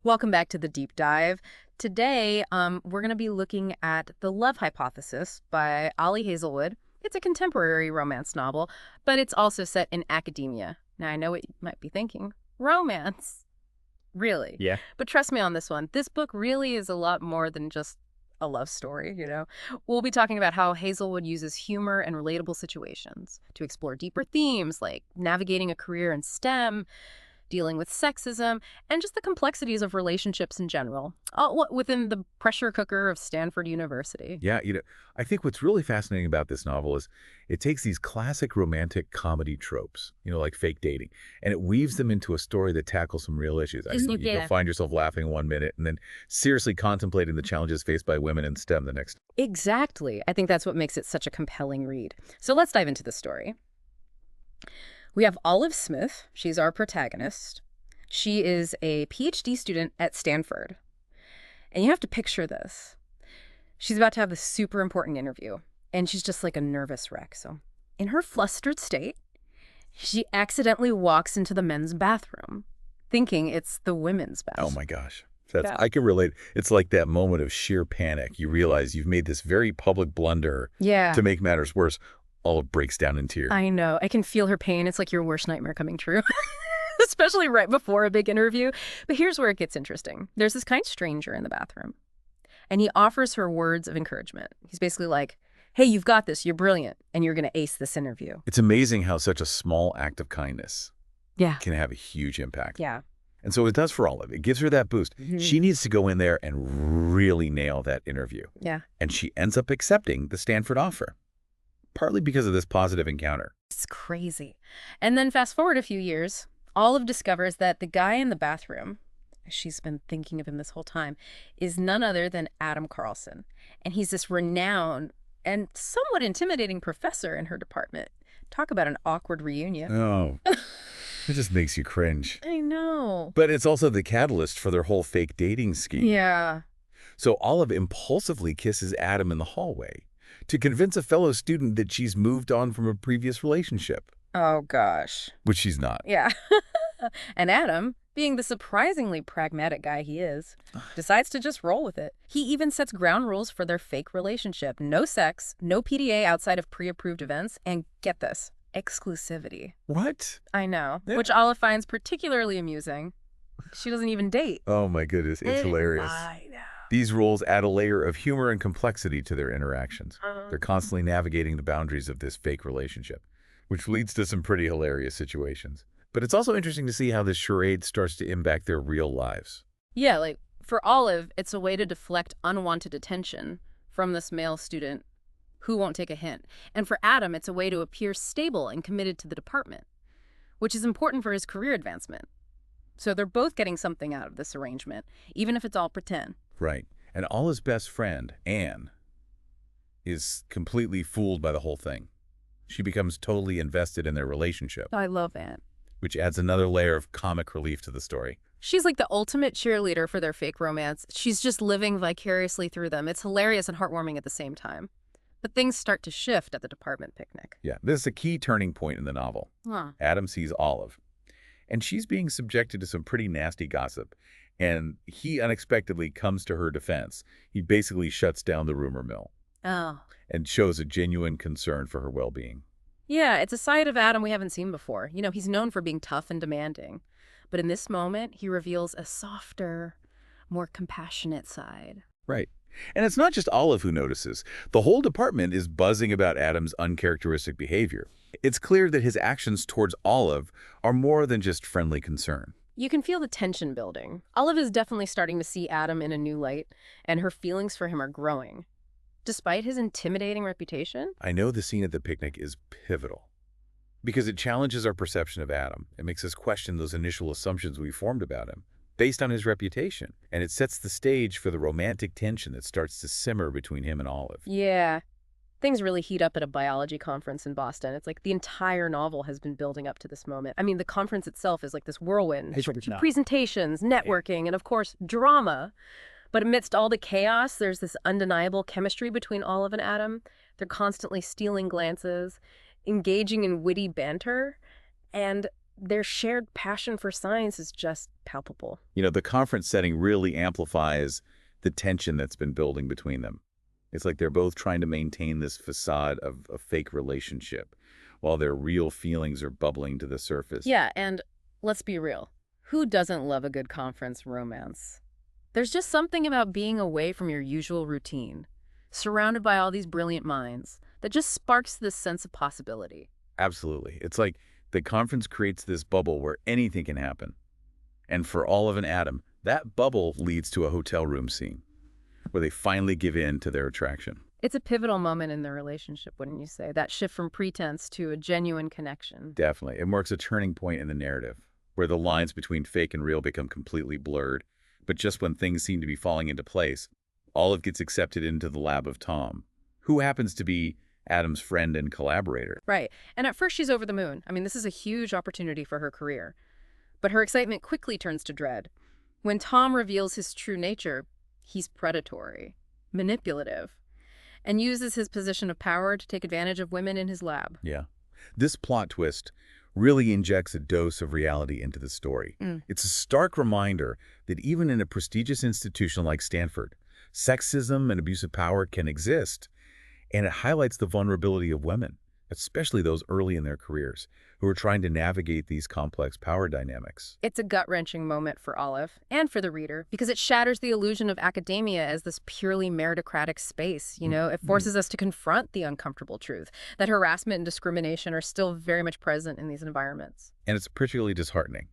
Welcome back to the deep dive. Today, we're going to be looking at The Love Hypothesis by Ali Hazelwood. It's a contemporary romance novel, but it's also set in academia. Now, I know what you might be thinking. Romance? Really? Yeah. But trust me on this one. This book really is a lot more than just a love story. We'll be talking about how Hazelwood uses humor and relatable situations to explore deeper themes like navigating a career in STEM, dealing with sexism, and just the complexities of relationships in general, all within the pressure cooker of Stanford University. Yeah, I think what's really fascinating about this novel is it takes these classic romantic comedy tropes, like fake dating, and it weaves them into a story that tackles some real issues. You'll find yourself laughing one minute and then seriously contemplating the challenges faced by women in STEM the next. Exactly. I think that's what makes it such a compelling read. So let's dive into the story. We have Olive Smith. She's our protagonist. She is a PhD student at Stanford. And you have to picture this. She's about to have this super important interview, and she's just like a nervous wreck. So in her flustered state, she accidentally walks into the men's bathroom, thinking it's the women's bathroom. Oh my gosh. Yeah. I can relate. It's like that moment of sheer panic. You realize you've made this very public blunder. Yeah. To make matters worse, Olive breaks down in tears. I know. I can feel her pain. It's like your worst nightmare coming true. Especially right before a big interview. But here's where it gets interesting. There's this kind stranger in the bathroom, and he offers her words of encouragement. He's basically like, hey, you've got this. You're brilliant, and you're going to ace this interview. It's amazing how such a small act of kindness can have a huge impact. Yeah. And so it does for Olive. It gives her that boost. She needs to go in there and really nail that interview. Yeah. And she ends up accepting the Stanford offer, partly because of this positive encounter. It's crazy. And then fast forward a few years, Olive discovers that the guy in the bathroom, she's been thinking of him this whole time, is none other than Adam Carlsen. And he's this renowned and somewhat intimidating professor in her department. Talk about an awkward reunion. Oh, it just makes you cringe. I know. But it's also the catalyst for their whole fake dating scheme. Yeah. So Olive impulsively kisses Adam in the hallway to convince a fellow student that she's moved on from a previous relationship. Oh, gosh. Which she's not. Yeah. And Adam, being the surprisingly pragmatic guy he is, decides to just roll with it. He even sets ground rules for their fake relationship. No sex, no PDA outside of pre-approved events, and get this, exclusivity. What? I know, Yeah. which Olive finds particularly amusing. She doesn't even date. Oh my goodness, it's hilarious. I know. These roles add a layer of humor and complexity to their interactions. They're constantly navigating the boundaries of this fake relationship, which leads to some pretty hilarious situations. But it's also interesting to see how this charade starts to impact their real lives. Yeah, like, for Olive, it's a way to deflect unwanted attention from this male student who won't take a hint. And for Adam, it's a way to appear stable and committed to the department, which is important for his career advancement. So they're both getting something out of this arrangement, even if it's all pretend. Right. And Olive's best friend, Anne, is completely fooled by the whole thing. She becomes totally invested in their relationship, I love Anne. which adds another layer of comic relief to the story. She's like the ultimate cheerleader for their fake romance. She's just living vicariously through them. It's hilarious and heartwarming at the same time. But things start to shift at the department picnic. Yeah, this is a key turning point in the novel. Huh. Adam sees Olive, and she's being subjected to some pretty nasty gossip, and he unexpectedly comes to her defense. He basically shuts down the rumor mill Oh. and shows a genuine concern for her well-being. Yeah, it's a side of Adam we haven't seen before. He's known for being tough and demanding. But in this moment, he reveals a softer, more compassionate side. Right. And it's not just Olive who notices. The whole department is buzzing about Adam's uncharacteristic behavior. It's clear that his actions towards Olive are more than just friendly concern. You can feel the tension building. Olive is definitely starting to see Adam in a new light, and her feelings for him are growing. Despite his intimidating reputation? I know the scene at the picnic is pivotal because it challenges our perception of Adam. It makes us question those initial assumptions we formed about him based on his reputation, and it sets the stage for the romantic tension that starts to simmer between him and Olive. Yeah. Things really heat up at a biology conference in Boston. It's like the entire novel has been building up to this moment. I mean, the conference itself is like this whirlwind. Presentations, networking, and of course, drama. But amidst all the chaos, there's this undeniable chemistry between Olive and Adam. They're constantly stealing glances, engaging in witty banter, and their shared passion for science is just palpable. The conference setting really amplifies the tension that's been building between them. It's like they're both trying to maintain this facade of a fake relationship while their real feelings are bubbling to the surface. Yeah, and let's be real. Who doesn't love a good conference romance? There's just something about being away from your usual routine, surrounded by all these brilliant minds, that just sparks this sense of possibility. Absolutely. It's like the conference creates this bubble where anything can happen. And for Olive and Adam, that bubble leads to a hotel room scene where they finally give in to their attraction. It's a pivotal moment in their relationship, wouldn't you say? That shift from pretense to a genuine connection. Definitely. It marks a turning point in the narrative, where the lines between fake and real become completely blurred. But just when things seem to be falling into place, Olive gets accepted into the lab of Tom, who happens to be Adam's friend and collaborator. Right. And at first she's over the moon. I mean, this is a huge opportunity for her career. But her excitement quickly turns to dread. When Tom reveals his true nature, he's predatory, manipulative, and uses his position of power to take advantage of women in his lab. Yeah. This plot twist really injects a dose of reality into the story. It's a stark reminder that even in a prestigious institution like Stanford, sexism and abuse of power can exist, and it highlights the vulnerability of women, especially those early in their careers, who are trying to navigate these complex power dynamics. It's a gut-wrenching moment for Olive, and for the reader, because it shatters the illusion of academia as this purely meritocratic space. It forces us to confront the uncomfortable truth, that harassment and discrimination are still very much present in these environments. And it's particularly disheartening,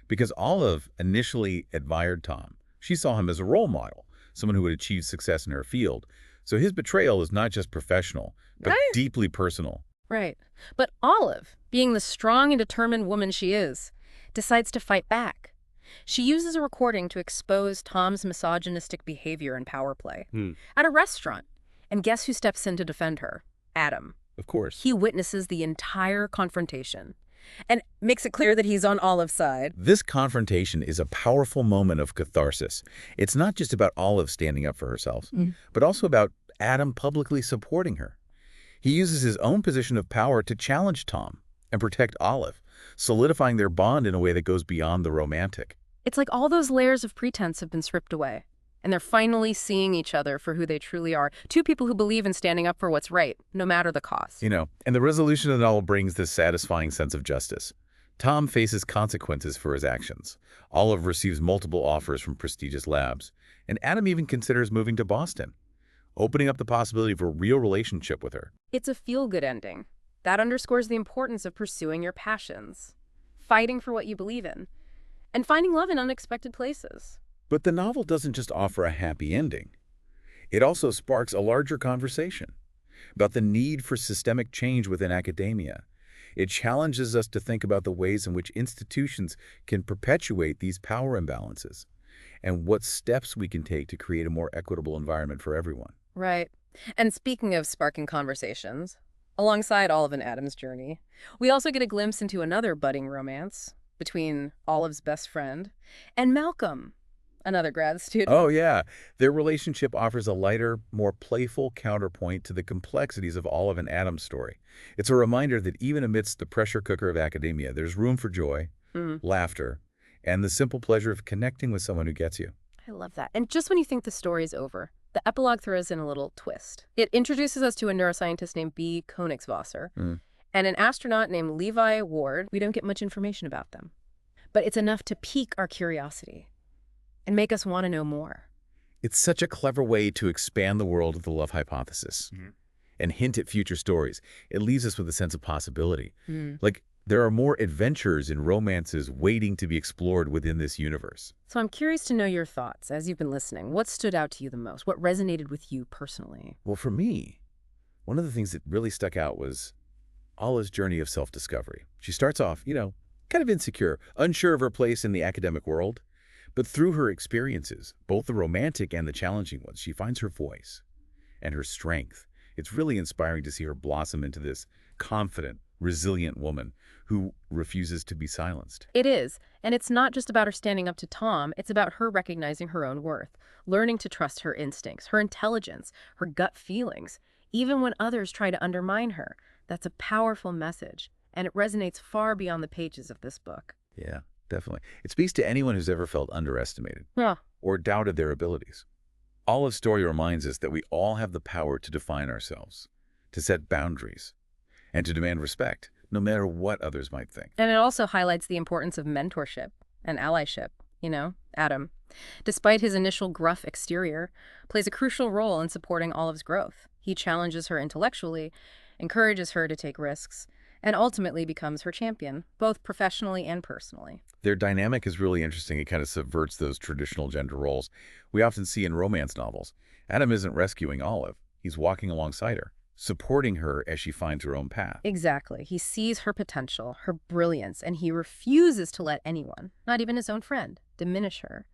because Olive initially admired Tom. She saw him as a role model, someone who had achieved success in her field. So his betrayal is not just professional, but deeply personal. Right. But Olive, being the strong and determined woman she is, decides to fight back. She uses a recording to expose Tom's misogynistic behavior and power play at a restaurant. And guess who steps in to defend her? Adam. Of course. He witnesses the entire confrontation and makes it clear that he's on Olive's side. This confrontation is a powerful moment of catharsis. It's not just about Olive standing up for herself, but also about Adam publicly supporting her. He uses his own position of power to challenge Tom and protect Olive, solidifying their bond in a way that goes beyond the romantic. It's like all those layers of pretense have been stripped away, and they're finally seeing each other for who they truly are. Two people who believe in standing up for what's right, no matter the cost. And the resolution of the novel brings this satisfying sense of justice. Tom faces consequences for his actions. Olive receives multiple offers from prestigious labs, and Adam even considers moving to Boston, opening up the possibility of a real relationship with her. It's a feel-good ending. That underscores the importance of pursuing your passions, fighting for what you believe in, and finding love in unexpected places. But the novel doesn't just offer a happy ending. It also sparks a larger conversation about the need for systemic change within academia. It challenges us to think about the ways in which institutions can perpetuate these power imbalances and what steps we can take to create a more equitable environment for everyone. Right. And speaking of sparking conversations, alongside Olive and Adam's journey, we also get a glimpse into another budding romance between Olive's best friend and Malcolm, another grad student. Oh, yeah. Their relationship offers a lighter, more playful counterpoint to the complexities of Olive and Adam's story. It's a reminder that even amidst the pressure cooker of academia, there's room for joy, laughter, and the simple pleasure of connecting with someone who gets you. I love that. And just when you think the story's over, the epilogue throws in a little twist. It introduces us to a neuroscientist named B. Königswasser and an astronaut named Levi Ward. We don't get much information about them, but it's enough to pique our curiosity and make us want to know more. It's such a clever way to expand the world of the love hypothesis and hint at future stories. It leaves us with a sense of possibility. Like, there are more adventures and romances waiting to be explored within this universe. So I'm curious to know your thoughts as you've been listening. What stood out to you the most? What resonated with you personally? Well, for me, one of the things that really stuck out was Olive's journey of self-discovery. She starts off, kind of insecure, unsure of her place in the academic world. But through her experiences, both the romantic and the challenging ones, she finds her voice and her strength. It's really inspiring to see her blossom into this confident, resilient woman who refuses to be silenced. It is. And it's not just about her standing up to Tom. It's about her recognizing her own worth, learning to trust her instincts, her intelligence, her gut feelings, even when others try to undermine her. That's a powerful message. and it resonates far beyond the pages of this book. Yeah, definitely. It speaks to anyone who's ever felt underestimated Yeah. or doubted their abilities. Olive's story reminds us that we all have the power to define ourselves, to set boundaries, and to demand respect, no matter what others might think. And it also highlights the importance of mentorship and allyship. Adam, despite his initial gruff exterior, plays a crucial role in supporting Olive's growth. He challenges her intellectually, encourages her to take risks, and ultimately becomes her champion, both professionally and personally. Their dynamic is really interesting. It kind of subverts those traditional gender roles we often see in romance novels. Adam isn't rescuing Olive. He's walking alongside her, supporting her as she finds her own path. Exactly. He sees her potential, her brilliance, and he refuses to let anyone, not even his own friend, diminish her.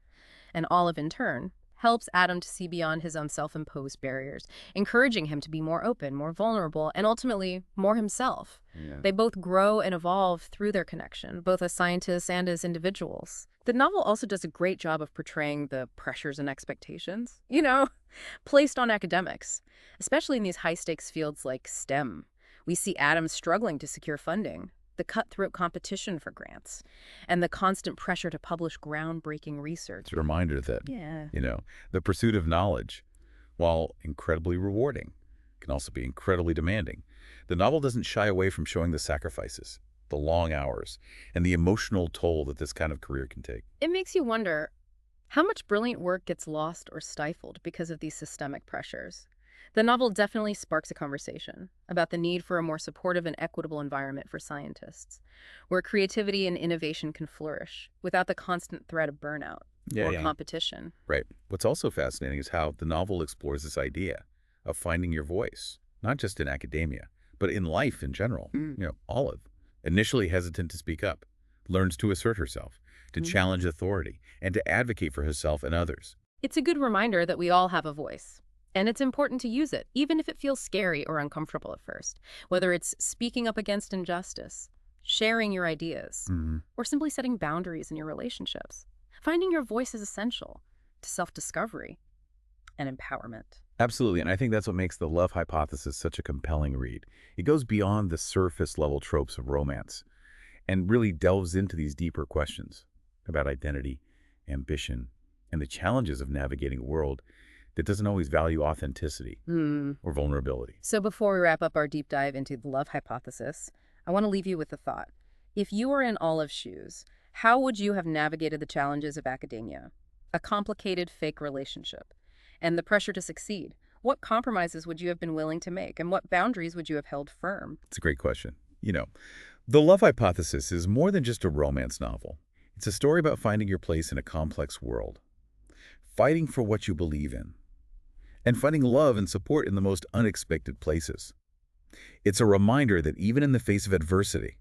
And Olive, in turn, helps Adam to see beyond his own self-imposed barriers, encouraging him to be more open, more vulnerable, and ultimately more himself. Yeah. They both grow and evolve through their connection, both as scientists and as individuals. The novel also does a great job of portraying the pressures and expectations, placed on academics, especially in these high-stakes fields like STEM. We see Adam struggling to secure funding, the cutthroat competition for grants, and the constant pressure to publish groundbreaking research. It's a reminder that, the pursuit of knowledge, while incredibly rewarding, can also be incredibly demanding. The novel doesn't shy away from showing the sacrifices, the long hours, and the emotional toll that this kind of career can take. It makes you wonder how much brilliant work gets lost or stifled because of these systemic pressures. The novel definitely sparks a conversation about the need for a more supportive and equitable environment for scientists, where creativity and innovation can flourish without the constant threat of burnout or competition. Right. What's also fascinating is how the novel explores this idea of finding your voice, not just in academia, but in life in general. Olive, initially hesitant to speak up, learns to assert herself, to challenge authority, and to advocate for herself and others. It's a good reminder that we all have a voice. And it's important to use it, even if it feels scary or uncomfortable at first. Whether it's speaking up against injustice, sharing your ideas, or simply setting boundaries in your relationships. Finding your voice is essential to self-discovery and empowerment. Absolutely, and I think that's what makes The Love Hypothesis such a compelling read. It goes beyond the surface-level tropes of romance and really delves into these deeper questions about identity, ambition, and the challenges of navigating a world that doesn't always value authenticity or vulnerability. So before we wrap up our deep dive into The Love Hypothesis, I want to leave you with a thought. If you were in Olive's shoes, how would you have navigated the challenges of academia, a complicated fake relationship, and the pressure to succeed? What compromises would you have been willing to make, and what boundaries would you have held firm? It's a great question. The Love Hypothesis is more than just a romance novel. It's a story about finding your place in a complex world, fighting for what you believe in, and finding love and support in the most unexpected places. It's a reminder that even in the face of adversity,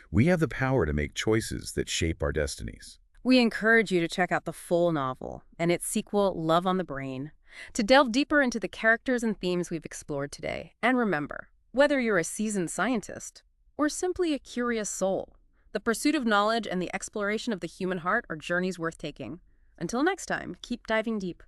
we have the power to make choices that shape our destinies. We encourage you to check out the full novel and its sequel, Love on the Brain, to delve deeper into the characters and themes we've explored today. And remember, whether you're a seasoned scientist or simply a curious soul, the pursuit of knowledge and the exploration of the human heart are journeys worth taking. Until next time, keep diving deep.